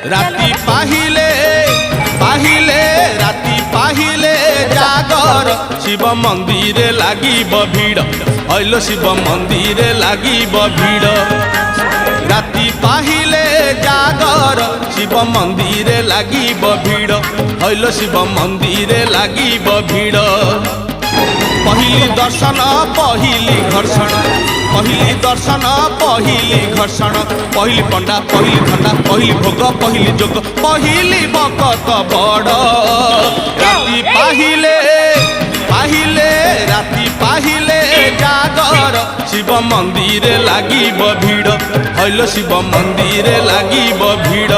রাতি পাহিলে পাহিলে রাতি পাহিলে জাগর শিব মন্দিরে লাগিব ভিড় হইল শিব মন্দিরে লাগিব ভিড় রাতি পাহিলে জাগর শিব মন্দিরে লাগিব ভিড় হইল শিব মন্দিরে লাগিব ভিড় পহিলি দর্শন পহিলি ঘর্ষণ পহিলি দর্শন পহিলি ঘর্ষণ পহিলি পণ্ডা পহিলি খন্ডা পহিলি ভোগ পহিলি যোগ পহিলি ভকত বড় রাতি পাহিলে পাহিলে রাতি পাহিলে জাগর শিব মন্দিরে লাগিব ভিড় হইল শিব মন্দিরে লাগিব ভিড়।